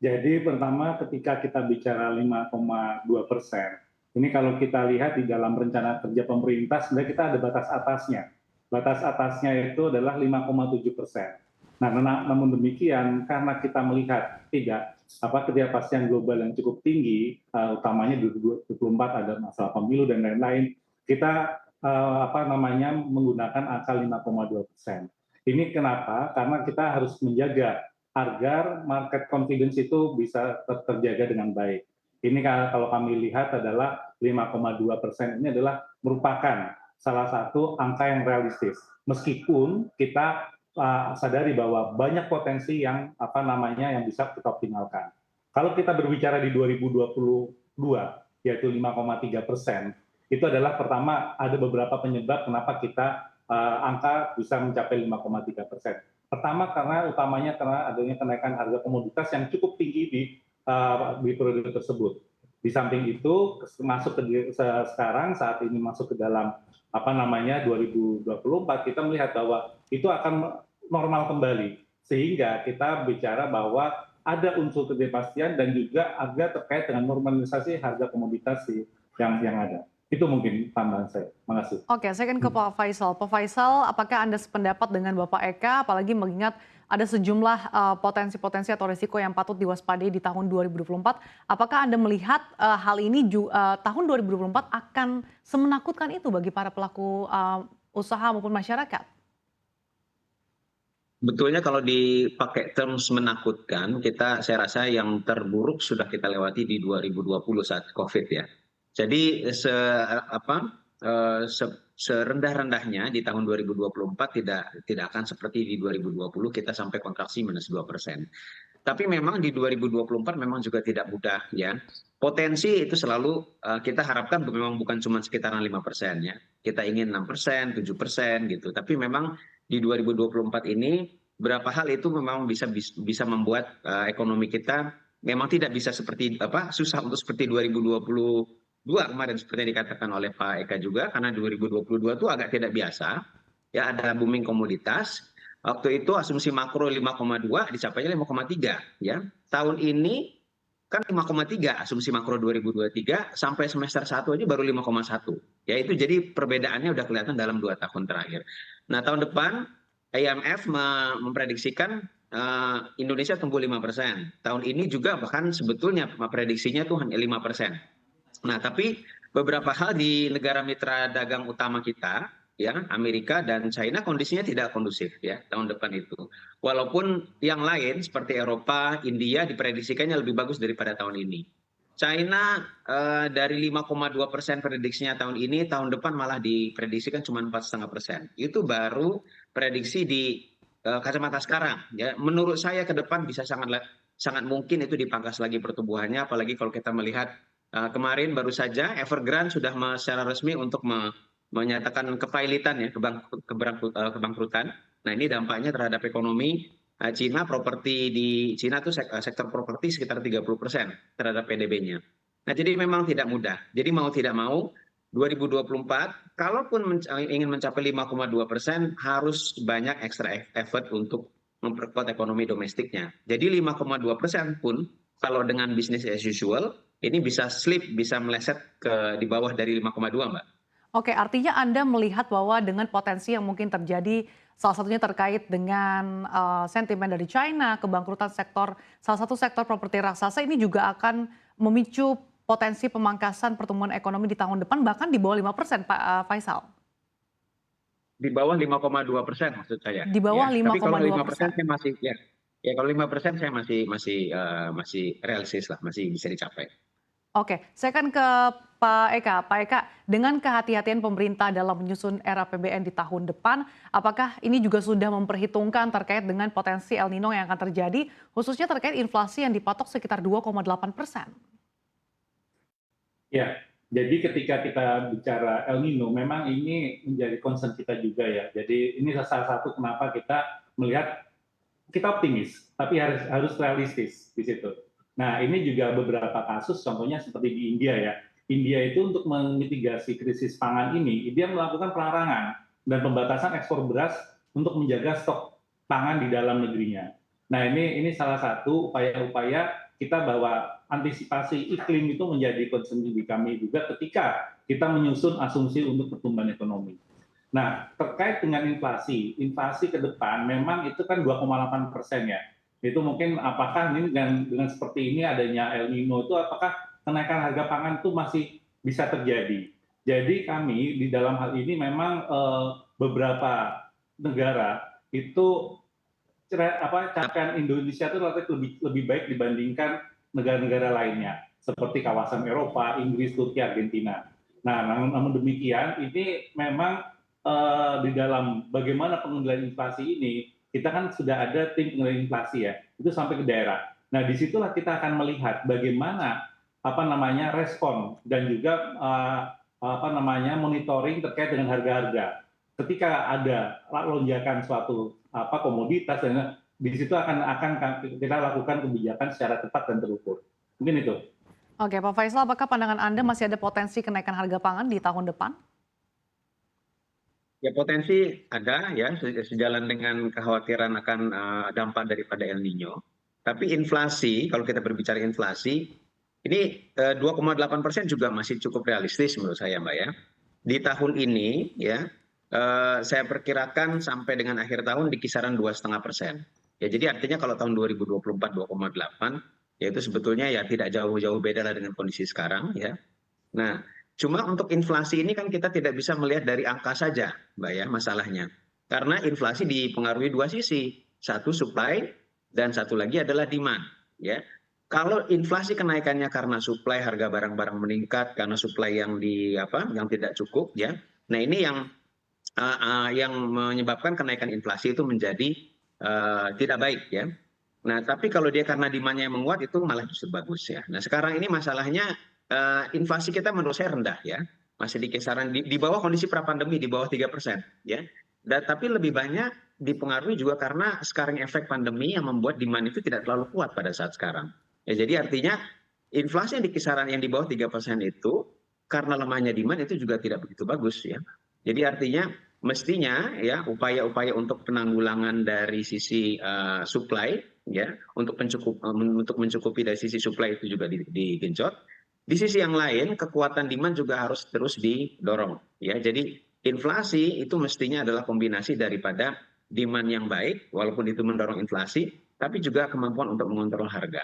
Jadi pertama ketika kita bicara 5,2%, ini kalau kita lihat di dalam rencana kerja pemerintah sebenarnya kita ada batas atasnya. Batas atasnya itu adalah 5,7%. Nah, namun demikian karena kita melihat ketidakpastian global yang cukup tinggi, utamanya 2024 ada masalah pemilu dan lain-lain, kita menggunakan angka 5,2%. Ini kenapa? Karena kita harus menjaga agar market confidence itu bisa terjaga dengan baik. Ini kalau kami lihat adalah 5,2% ini adalah merupakan salah satu angka yang realistis. Meskipun kita sadari bahwa banyak potensi yang yang bisa kita optimalkan. Kalau kita berbicara di 2022 yaitu 5,3%, itu adalah pertama ada beberapa penyebab kenapa kita angka bisa mencapai 5,3%. Pertama utamanya karena adanya kenaikan harga komoditas yang cukup tinggi di periode tersebut. Di samping itu masuk ke sekarang saat ini masuk ke dalam 2024 kita melihat bahwa itu akan normal kembali sehingga kita bicara bahwa ada unsur ketidakpastian dan juga agak terkait dengan normalisasi harga komoditas yang ada. Itu mungkin tambahan saya. Terima kasih. Oke, saya akan ke Pak Faisal. Pak Faisal, apakah Anda sependapat dengan Bapak Eka, apalagi mengingat ada sejumlah potensi-potensi atau risiko yang patut diwaspadai di tahun 2024. Apakah Anda melihat hal ini tahun 2024 akan semenakutkan itu bagi para pelaku usaha maupun masyarakat? Betulnya kalau dipakai terms menakutkan, saya rasa yang terburuk sudah kita lewati di 2020 saat COVID ya. Jadi serendah-rendahnya di tahun 2024 tidak akan seperti di 2020 kita sampai kontraksi -2%. Tapi memang di 2024 memang juga tidak mudah ya. Potensi itu selalu kita harapkan memang bukan cuma sekitaran 5% ya. Kita ingin 6%, 7% gitu. Tapi memang di 2024 ini berapa hal itu memang bisa membuat ekonomi kita memang tidak bisa susah untuk seperti 2022 kemarin seperti yang dikatakan oleh Pak Eka juga, karena 2022 itu agak tidak biasa ya, ada booming komoditas. Waktu itu asumsi makro 5,2 dicapainya 5,3 ya. Tahun ini kan 5,3 asumsi makro 2023 sampai semester 1 aja baru 5,1. Ya itu jadi perbedaannya udah kelihatan dalam 2 tahun terakhir. Nah, tahun depan IMF memprediksikan Indonesia tumbuh 5%. Tahun ini juga bahkan sebetulnya prediksinya tuh hanya 5%. Nah, tapi beberapa hal di negara mitra dagang utama kita, ya Amerika dan China kondisinya tidak kondusif ya tahun depan itu. Walaupun yang lain seperti Eropa, India diprediksikannya lebih bagus daripada tahun ini. China dari 5,2% prediksinya tahun ini, tahun depan malah diprediksikan cuma 4,5%. Itu baru prediksi di kacamata sekarang. Ya, menurut saya ke depan bisa sangat mungkin itu dipangkas lagi pertumbuhannya, apalagi kalau kita melihat kemarin baru saja Evergrande sudah secara resmi untuk menyatakan kepailitan ya, kebangkrutan. Nah, ini dampaknya terhadap ekonomi Cina. Properti di Cina itu sektor properti sekitar 30% terhadap PDB-nya. Nah, jadi memang tidak mudah. Jadi mau tidak mau 2024 kalaupun ingin mencapai 5,2% harus banyak extra effort untuk memperkuat ekonomi domestiknya. Jadi 5,2% pun kalau dengan business as usual ini bisa bisa meleset di bawah dari 5,2, Mbak. Oke, artinya Anda melihat bahwa dengan potensi yang mungkin terjadi, salah satunya terkait dengan sentimen dari China, kebangkrutan salah satu sektor properti raksasa ini juga akan memicu potensi pemangkasan pertumbuhan ekonomi di tahun depan bahkan di bawah 5%, Pak Faisal. Di bawah 5,2% maksud saya. Di bawah 5,2%. Tapi kalau 5% saya masih kalau 5% saya masih realistis lah, masih bisa dicapai. Oke, saya akan ke Pak Eka. Pak Eka, dengan kehati-hatian pemerintah dalam menyusun era APBN di tahun depan, apakah ini juga sudah memperhitungkan terkait dengan potensi El Nino yang akan terjadi, khususnya terkait inflasi yang dipatok sekitar 2,8%? Ya, jadi ketika kita bicara El Nino, memang ini menjadi concern kita juga ya. Jadi ini salah satu kenapa kita melihat kita optimis, tapi harus realistis di situ. Nah, ini juga beberapa kasus, contohnya seperti di India ya. India itu untuk memitigasi krisis pangan ini, dia melakukan pelarangan dan pembatasan ekspor beras untuk menjaga stok pangan di dalam negerinya. Nah, ini salah satu upaya-upaya kita bahwa antisipasi iklim itu menjadi concern di kami juga ketika kita menyusun asumsi untuk pertumbuhan ekonomi. Nah, terkait dengan inflasi ke depan memang itu kan 2,8% ya. Itu mungkin apakah ini dengan seperti ini adanya El Nino itu apakah kenaikan harga pangan itu masih bisa terjadi. Jadi kami di dalam hal ini memang beberapa negara itu capaian Indonesia itu relatif lebih baik dibandingkan negara-negara lainnya seperti kawasan Eropa, Inggris, Turki, Argentina. Nah, namun demikian ini memang di dalam bagaimana pengendalian inflasi ini kita kan sudah ada tim pengendalian inflasi ya, itu sampai ke daerah. Nah, disitulah kita akan melihat bagaimana respon dan juga monitoring terkait dengan harga-harga. Ketika ada lonjakan suatu komoditas, dan di situ akan kita lakukan kebijakan secara tepat dan terukur. Mungkin itu. Oke, Pak Faisal, apakah pandangan Anda masih ada potensi kenaikan harga pangan di tahun depan? Ya, potensi ada ya, sejalan dengan kekhawatiran akan dampak daripada El Nino. Tapi inflasi, kalau kita berbicara inflasi, ini 2,8% juga masih cukup realistis menurut saya, Mbak ya. Di tahun ini ya, saya perkirakan sampai dengan akhir tahun di kisaran 2,5%. Ya, jadi artinya kalau tahun 2024 2,8, ya itu sebetulnya ya tidak jauh-jauh beda lah dengan kondisi sekarang ya. Nah, cuma untuk inflasi ini kan kita tidak bisa melihat dari angka saja, Mbak ya, masalahnya. Karena inflasi dipengaruhi dua sisi, satu supply dan satu lagi adalah demand, ya. Kalau inflasi kenaikannya karena supply, harga barang-barang meningkat karena supply yang tidak cukup, ya. Nah, ini yang menyebabkan kenaikan inflasi itu menjadi tidak baik, ya. Nah, tapi kalau dia karena demand-nya yang menguat itu malah justru bagus ya. Nah, sekarang ini masalahnya inflasi kita menurut saya rendah ya, masih di kisaran di bawah kondisi pra-pandemi, di bawah 3% ya. Tapi lebih banyak dipengaruhi juga karena sekarang efek pandemi yang membuat demand itu tidak terlalu kuat pada saat sekarang. Ya, jadi artinya inflasi yang di kisaran yang di bawah 3% itu karena lemahnya demand itu juga tidak begitu bagus ya. Jadi artinya mestinya ya upaya-upaya untuk penanggulangan dari sisi supply ya untuk mencukupi dari sisi supply itu juga digenjot. Di sisi yang lain, kekuatan demand juga harus terus didorong. Ya, jadi inflasi itu mestinya adalah kombinasi daripada demand yang baik, walaupun itu mendorong inflasi, tapi juga kemampuan untuk mengontrol harga.